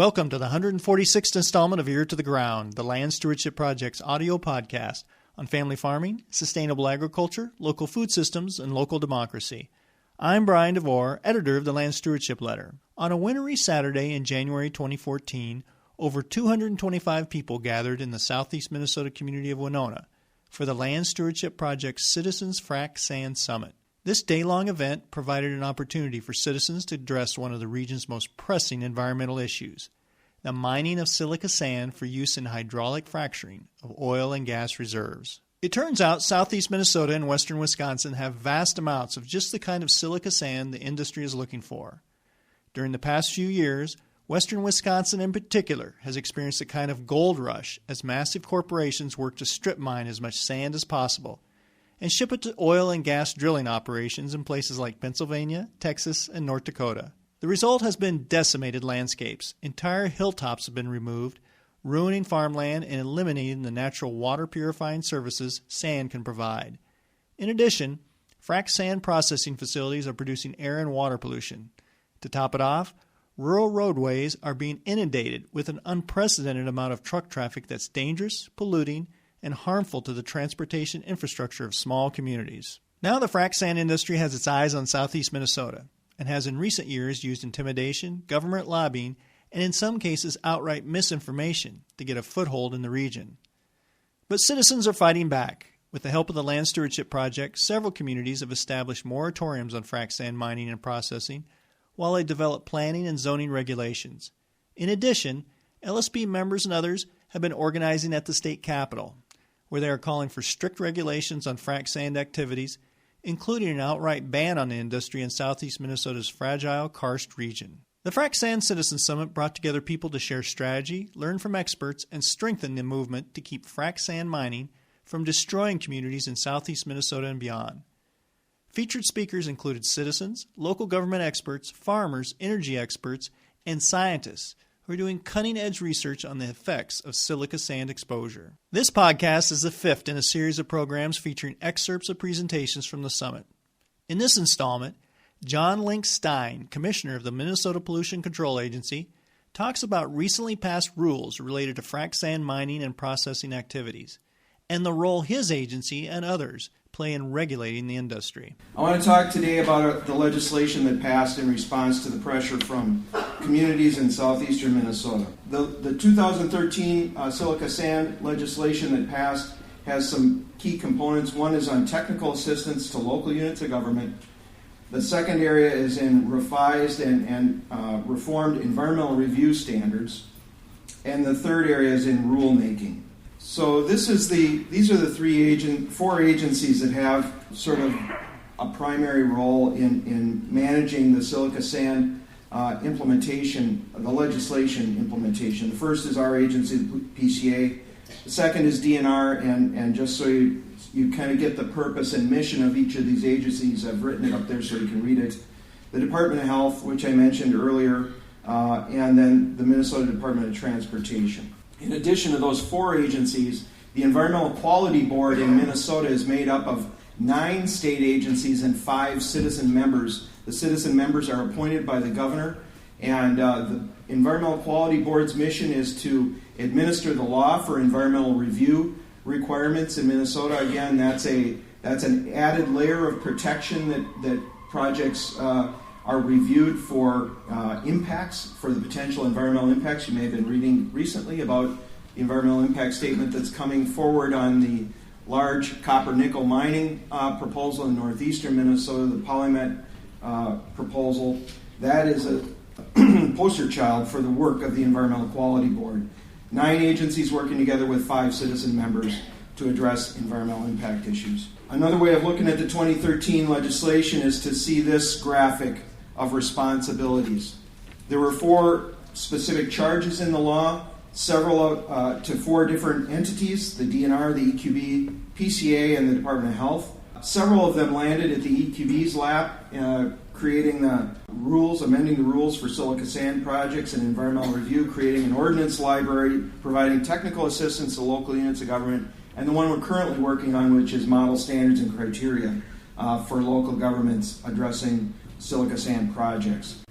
Welcome to the 146th installment of Ear to the Ground, the Land Stewardship Project's audio podcast on family farming, sustainable agriculture, local food systems, and local democracy. I'm Brian DeVore, editor of the Land Stewardship Letter. On a wintry Saturday in January 2014, over 225 people gathered in the southeast Minnesota community of Winona for the Land Stewardship Project's Citizens Frac Sand Summit. This day-long event provided an opportunity for citizens to address one of the region's most pressing environmental issues, the mining of silica sand for use in hydraulic fracturing of oil and gas reserves. It turns out southeast Minnesota and western Wisconsin have vast amounts of just the kind of silica sand the industry is looking for. During the past few years, western Wisconsin in particular has experienced a kind of gold rush as massive corporations work to strip mine as much sand as possible and ship it to oil and gas drilling operations in places like Pennsylvania, Texas, and North Dakota. The result has been decimated landscapes. Entire hilltops have been removed, ruining farmland and eliminating the natural water purifying services sand can provide. In addition, frac sand processing facilities are producing air and water pollution. To top it off, rural roadways are being inundated with an unprecedented amount of truck traffic that's dangerous, polluting, and harmful to the transportation infrastructure of small communities. Now the frac sand industry has its eyes on southeast Minnesota and has in recent years used intimidation, government lobbying, and in some cases outright misinformation to get a foothold in the region. But citizens are fighting back. With the help of the Land Stewardship Project, several communities have established moratoriums on frac sand mining and processing while they develop planning and zoning regulations. In addition, LSP members and others have been organizing at the state capitol, where they are calling for strict regulations on frac sand activities, including an outright ban on the industry in southeast Minnesota's fragile karst region. The Frac Sand Citizen Summit brought together people to share strategy, learn from experts, and strengthen the movement to keep frac sand mining from destroying communities in southeast Minnesota and beyond. Featured speakers included citizens, local government experts, farmers, energy experts, and scientists who are doing cutting-edge research on the effects of silica sand exposure. This podcast is the fifth in a series of programs featuring excerpts of presentations from the summit. In this installment, John Linc Stine, Commissioner of the Minnesota Pollution Control Agency, talks about recently passed rules related to frac sand mining and processing activities, and the role his agency and others play in regulating the industry. I want to talk today about the legislation that passed in response to the pressure from communities in southeastern Minnesota. The 2013 silica sand legislation that passed has some key components. One is on technical assistance to local units of government. The second area is in revised and reformed environmental review standards. And the third area is in rulemaking. So these are the four agencies that have sort of a primary role in managing the silica sand implementation, the legislation implementation. The first is our agency, the MPCA. The second is DNR, and just so you kind of get the purpose and mission of each of these agencies, I've written it up there so you can read it. The Department of Health, which I mentioned earlier, and then the Minnesota Department of Transportation. In addition to those four agencies, the Environmental Quality Board in Minnesota is made up of 9 state agencies and 5 citizen members. The citizen members are appointed by the governor, and the Environmental Quality Board's mission is to administer the law for environmental review requirements in Minnesota. Again, that's an added layer of protection that projects are reviewed for impacts, for the potential environmental impacts. You may have been reading recently about the environmental impact statement that's coming forward on the large copper-nickel mining proposal in northeastern Minnesota, the Polymet proposal. That is a poster child for the work of the Environmental Quality Board. 9 agencies working together with 5 citizen members to address environmental impact issues. Another way of looking at the 2013 legislation is to see this graphic of responsibilities. There were 4 specific charges in the law, several to 4 different entities, the DNR, the EQB, PCA, and the Department of Health. Several of them landed at the EQB's lap, creating the rules, amending the rules for silica sand projects and environmental review, creating an ordinance library, providing technical assistance to local units of government, and the one we're currently working on, which is model standards and criteria for local governments addressing silica sand projects.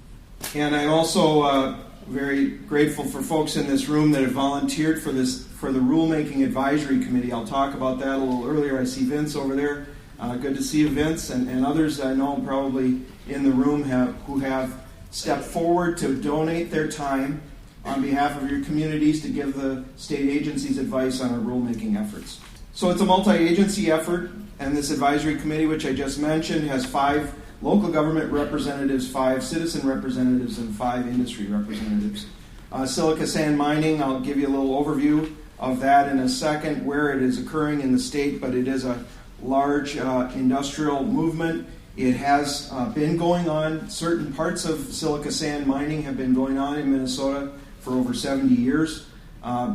And I also very grateful for folks in this room that have volunteered for the Rulemaking Advisory Committee. I'll talk about that a little earlier. I see Vince over there. Good to see you, Vince, and others I know probably in the room who have stepped forward to donate their time on behalf of your communities to give the state agencies advice on our rulemaking efforts. So it's a multi-agency effort, and this advisory committee, which I just mentioned, has 5 local government representatives, 5 citizen representatives, and 5 industry representatives. Silica sand mining, I'll give you a little overview of that in a second, where it is occurring in the state, but it is a large industrial movement. It has been going on. Certain parts of silica sand mining have been going on in Minnesota for over 70 years.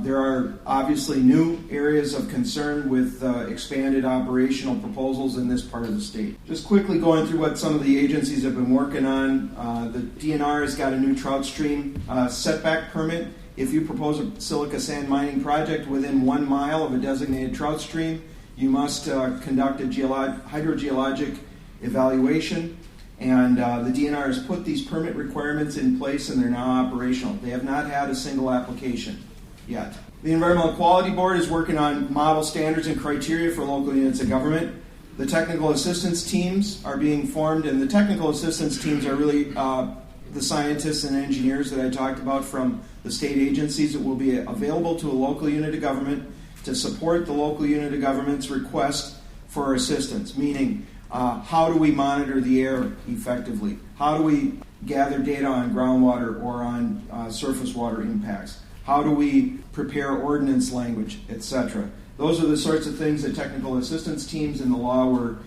There are obviously new areas of concern with expanded operational proposals in this part of the state. Just quickly going through what some of the agencies have been working on. The DNR has got a new trout stream setback permit. If you propose a silica sand mining project within 1 mile of a designated trout stream, you must conduct a hydrogeologic evaluation. And the DNR has put these permit requirements in place, and they're now operational. They have not had a single application yet. The Environmental Quality Board is working on model standards and criteria for local units of government. The technical assistance teams are being formed, and the technical assistance teams are really the scientists and engineers that I talked about from the state agencies that will be available to a local unit of government to support the local unit of government's request for assistance, meaning how do we monitor the air effectively? How do we gather data on groundwater or on surface water impacts? How do we prepare ordinance language, etc.? Those are the sorts of things that technical assistance teams in the law were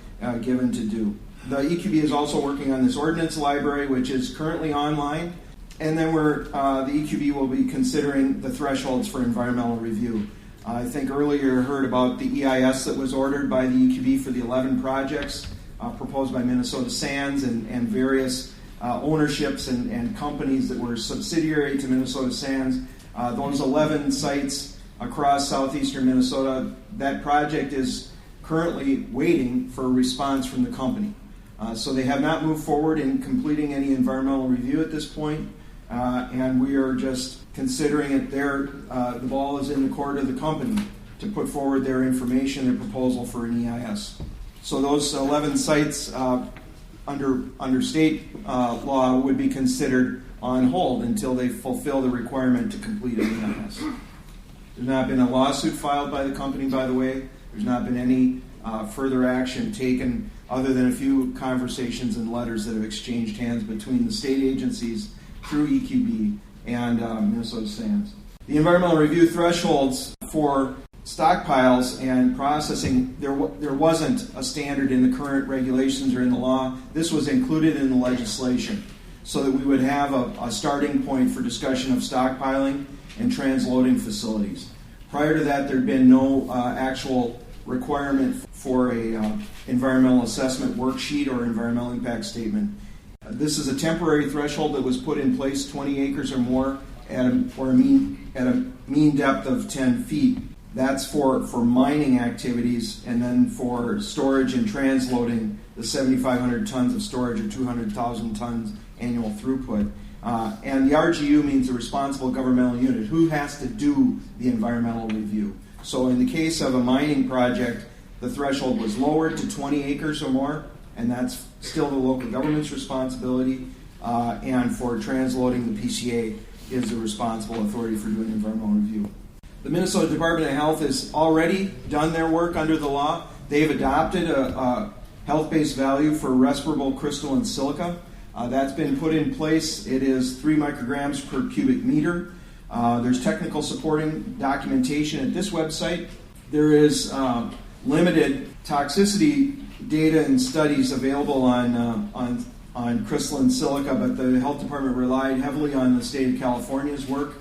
given to do. The EQB is also working on this ordinance library, which is currently online. And then the EQB will be considering the thresholds for environmental review. I think earlier heard about the EIS that was ordered by the EQB for the 11 projects proposed by Minnesota Sands and various ownerships and companies that were subsidiary to Minnesota Sands. Those 11 sites across southeastern Minnesota, that project is currently waiting for a response from the company. So they have not moved forward in completing any environmental review at this point, and we are just considering it there. The ball is in the court of the company to put forward their information, their proposal for an EIS. So those 11 sites under state law would be considered on hold until they fulfill the requirement to complete an EIS. There's not been a lawsuit filed by the company, by the way. There's not been any further action taken other than a few conversations and letters that have exchanged hands between the state agencies through EQB and Minnesota Sands. The environmental review thresholds for stockpiles and processing, there wasn't a standard in the current regulations or in the law. This was included in the legislation so that we would have a starting point for discussion of stockpiling and transloading facilities. Prior to that, there had been no actual requirement for a environmental assessment worksheet or environmental impact statement. This is a temporary threshold that was put in place, 20 acres or more at a mean depth of 10 feet. That's for mining activities, and then for storage and transloading, the 7,500 tons of storage or 200,000 tons annual throughput. And the RGU means the responsible governmental unit. Who has to do the environmental review? So in the case of a mining project, the threshold was lowered to 20 acres or more, and that's still the local government's responsibility. And for transloading, the PCA is the responsible authority for doing environmental review. The Minnesota Department of Health has already done their work under the law. They've adopted a health-based value for respirable crystalline silica. That's been put in place. It is 3 micrograms per cubic meter. There's technical supporting documentation at this website. There is limited toxicity data and studies available on crystalline silica, but the health department relied heavily on the state of California's work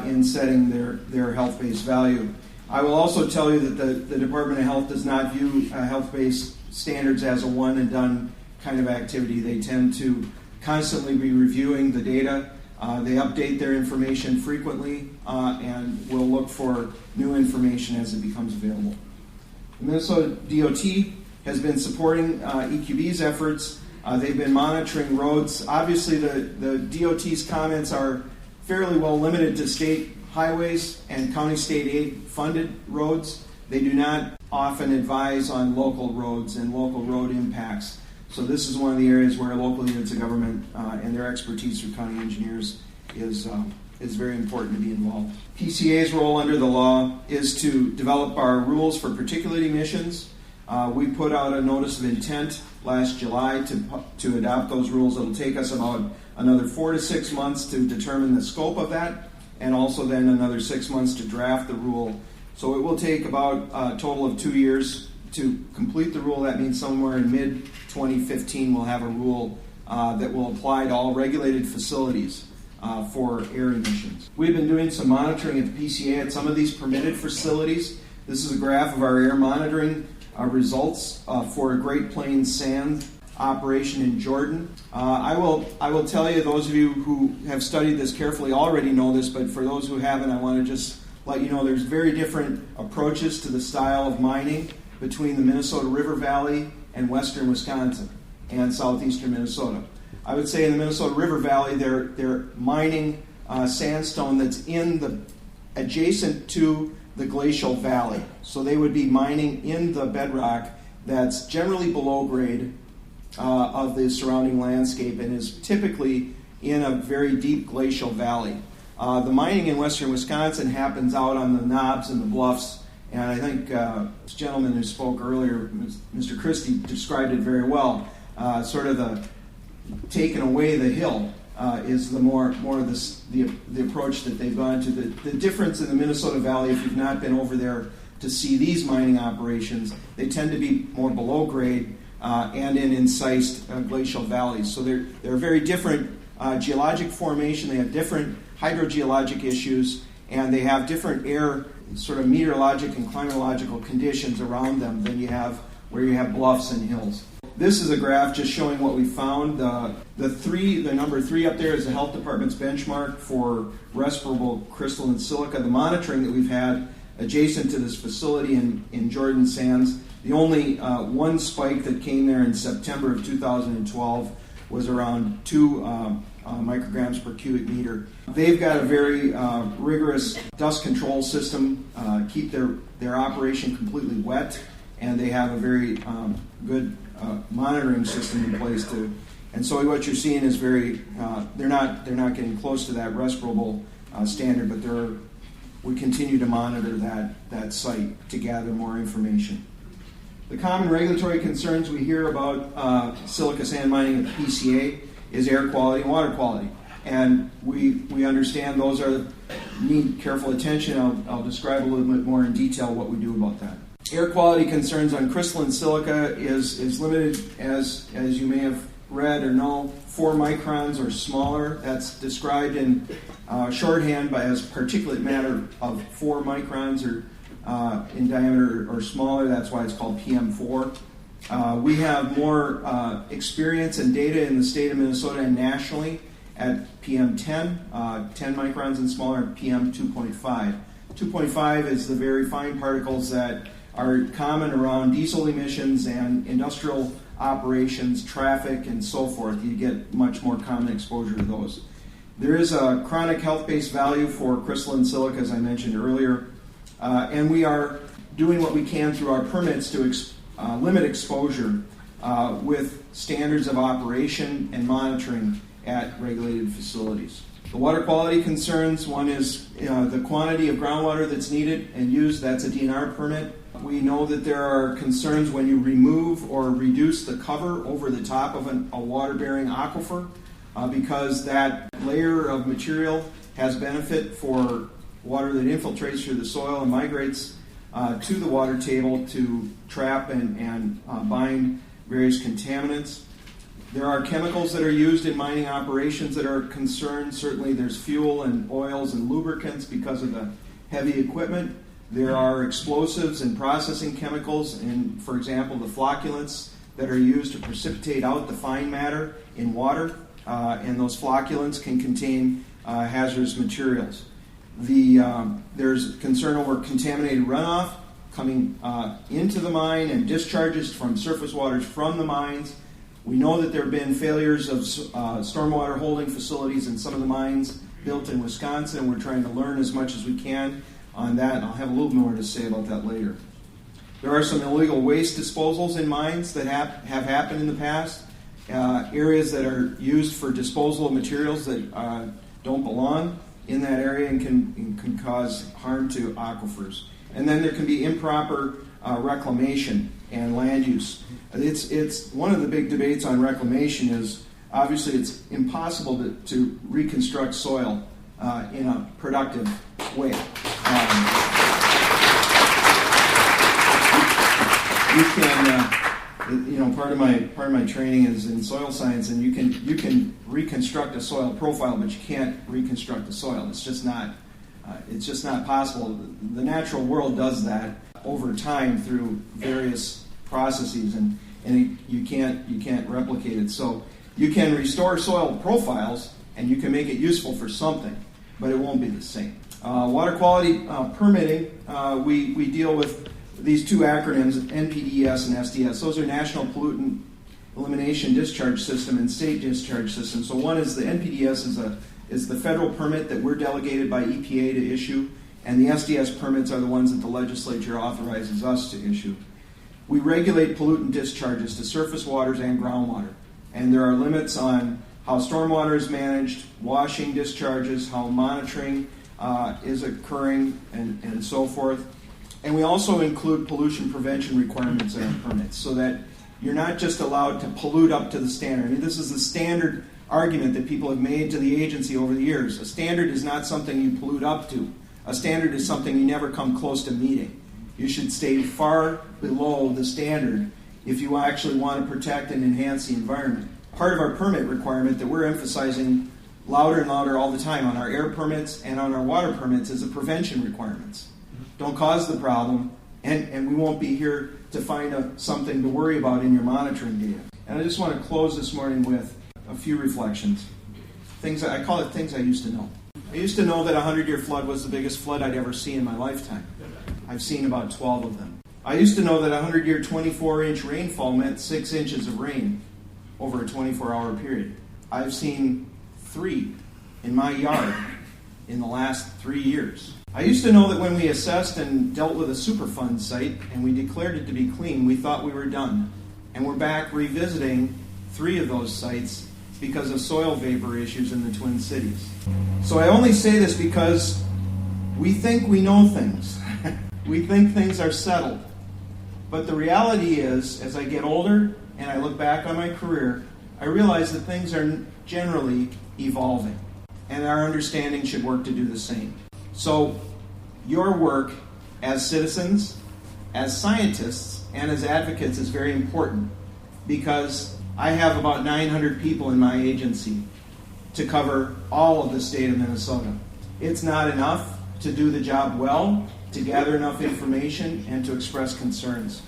in setting their health-based value. I will also tell you that the Department of Health does not view health-based standards as a one-and-done kind of activity. They tend to constantly be reviewing the data. They update their information frequently and will look for new information as it becomes available. The Minnesota DOT has been supporting EQB's efforts. They've been monitoring roads. Obviously, the DOT's comments are fairly well limited to state highways and county state aid funded roads. They do not often advise on local roads and local road impacts. So this is one of the areas where local units of government and their expertise through county engineers is very important to be involved. PCA's role under the law is to develop our rules for particulate emissions. We put out a notice of intent last July to adopt those rules. It'll take us about another 4 to 6 months to determine the scope of that, and also then another 6 months to draft the rule. So it will take about a total of 2 years to complete the rule. That means somewhere in mid-2015 we'll have a rule that will apply to all regulated facilities for air emissions. We've been doing some monitoring at the PCA at some of these permitted facilities. This is a graph of our air monitoring results for a Great Plains sand operation in Jordan. I will tell you, those of you who have studied this carefully already know this, but for those who haven't, I want to just let you know there's very different approaches to the style of mining between the Minnesota River Valley and western Wisconsin and southeastern Minnesota. I would say in the Minnesota River Valley, they're mining sandstone that's adjacent to the glacial valley. So they would be mining in the bedrock that's generally below grade of the surrounding landscape and is typically in a very deep glacial valley. The mining in western Wisconsin happens out on the knobs and the bluffs, and I think this gentleman who spoke earlier, Mr. Christie, described it very well. Sort of the taking away the hill is the more of the approach that they've gone to. The difference in the Minnesota Valley, if you've not been over there to see these mining operations, they tend to be more below grade and in incised glacial valleys. So they're very different geologic formation. They have different hydrogeologic issues, and they have different air sort of meteorologic and climatological conditions around them than you have where you have bluffs and hills. This is a graph just showing what we found. The number 3 up there is the health department's benchmark for respirable crystalline silica. The monitoring that we've had adjacent to this facility in Jordan Sands, the only one spike that came there in September of 2012 was around 2 micrograms per cubic meter. They've got a very rigorous dust control system, keep their operation completely wet, and they have a very good monitoring system in place too. And so what you're seeing is they're not getting close to that respirable standard, but we continue to monitor that site to gather more information. The common regulatory concerns we hear about silica sand mining at the PCA is air quality and water quality. And we understand those need careful attention. I'll describe a little bit more in detail what we do about that. Air quality concerns on crystalline silica is limited, as you may have read or know, 4 microns or smaller. That's described in shorthand as particulate matter of 4 microns or in diameter or smaller. That's why it's called PM4. We have more experience and data in the state of Minnesota and nationally at PM10, 10 microns and smaller, and PM2.5. 2.5 is the very fine particles that are common around diesel emissions and industrial operations, traffic, and so forth. You get much more common exposure to those. There is a chronic health-based value for crystalline silica, as I mentioned earlier, and we are doing what we can through our permits to limit exposure with standards of operation and monitoring at regulated facilities. The water quality concerns, one is the quantity of groundwater that's needed and used. That's a DNR permit. We know that there are concerns when you remove or reduce the cover over the top of a water-bearing aquifer because that layer of material has benefit for water that infiltrates through the soil and migrates to the water table to trap and bind various contaminants. There are chemicals that are used in mining operations that are concerned. Certainly there's fuel and oils and lubricants because of the heavy equipment. There are explosives and processing chemicals, and for example, the flocculants that are used to precipitate out the fine matter in water, and those flocculants can contain hazardous materials. There's concern over contaminated runoff coming into the mine and discharges from surface waters from the mines. We know that there have been failures of stormwater holding facilities in some of the mines built in Wisconsin. We're trying to learn as much as we can on that. I'll have a little more to say about that later. There are some illegal waste disposals in mines that have happened in the past. Areas that are used for disposal of materials that don't belong in that area and can cause harm to aquifers. And then there can be improper reclamation and land use. It's one of the big debates on reclamation is obviously it's impossible to reconstruct soil in a productive way. You can, part of my training is in soil science, and you can reconstruct a soil profile, but you can't reconstruct the soil. It's just not possible. The natural world does that over time through various processes, and you can't replicate it. So you can restore soil profiles, and you can make it useful for something, but it won't be the same. Water quality permitting, we deal with these two acronyms, NPDES and SDS. Those are National Pollutant Elimination Discharge System and State Discharge System. So one is the NPDES is the federal permit that we're delegated by EPA to issue, and the SDS permits are the ones that the legislature authorizes us to issue. We regulate pollutant discharges to surface waters and groundwater, and there are limits on how stormwater is managed, washing discharges, how monitoring is occurring, and so forth. And we also include pollution prevention requirements in our permits so that you're not just allowed to pollute up to the standard. I mean, this is the standard argument that people have made to the agency over the years. A standard is not something you pollute up to. A standard is something you never come close to meeting. You should stay far below the standard if you actually want to protect and enhance the environment. Part of our permit requirement that we're emphasizing louder and louder all the time on our air permits and on our water permits is the prevention requirements. Don't cause the problem, and we won't be here to find something to worry about in your monitoring data. And I just want to close this morning with a few reflections. I call it things I used to know. I used to know that a 100-year flood was the biggest flood I'd ever seen in my lifetime. I've seen about 12 of them. I used to know that a 100-year 24-inch rainfall meant 6 inches of rain over a 24-hour period. I've seen 3 in my yard in the last 3 years. I used to know that when we assessed and dealt with a Superfund site and we declared it to be clean, we thought we were done. And we're back revisiting 3 of those sites because of soil vapor issues in the Twin Cities. So I only say this because we think we know things. We think things are settled. But the reality is, as I get older and I look back on my career, I realize that things are generally evolving. And our understanding should work to do the same. So your work as citizens, as scientists, and as advocates is very important because I have about 900 people in my agency to cover all of the state of Minnesota. It's not enough to do the job well, to gather enough information, and to express concerns.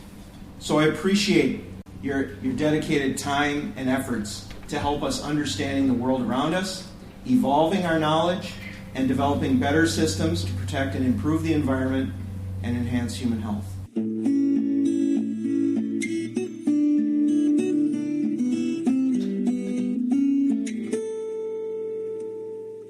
So I appreciate your dedicated time and efforts to help us understanding the world around us, evolving our knowledge, and developing better systems to protect and improve the environment and enhance human health.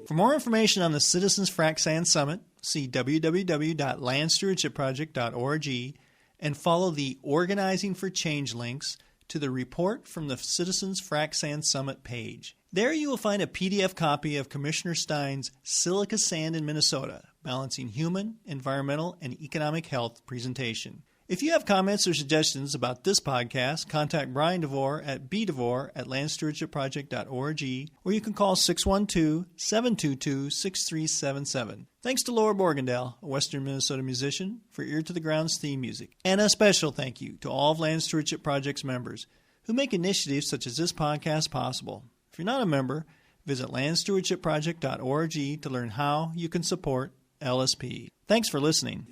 For more information on the Citizens Frac Sand Summit, see www.landstewardshipproject.org and follow the Organizing for Change links to the report from the Citizens Frac Sand Summit page. There you will find a PDF copy of Commissioner Stine's Silica Sand in Minnesota, Balancing Human, Environmental, and Economic Health presentation. If you have comments or suggestions about this podcast, contact Brian DeVore at bdevore@landstewardshipproject.org, or you can call 612-722-6377. Thanks to Laura Borgendale, a Western Minnesota musician, for Ear to the Ground's theme music. And a special thank you to all of Land Stewardship Project's members who make initiatives such as this podcast possible. If you're not a member, visit landstewardshipproject.org to learn how you can support LSP. Thanks for listening.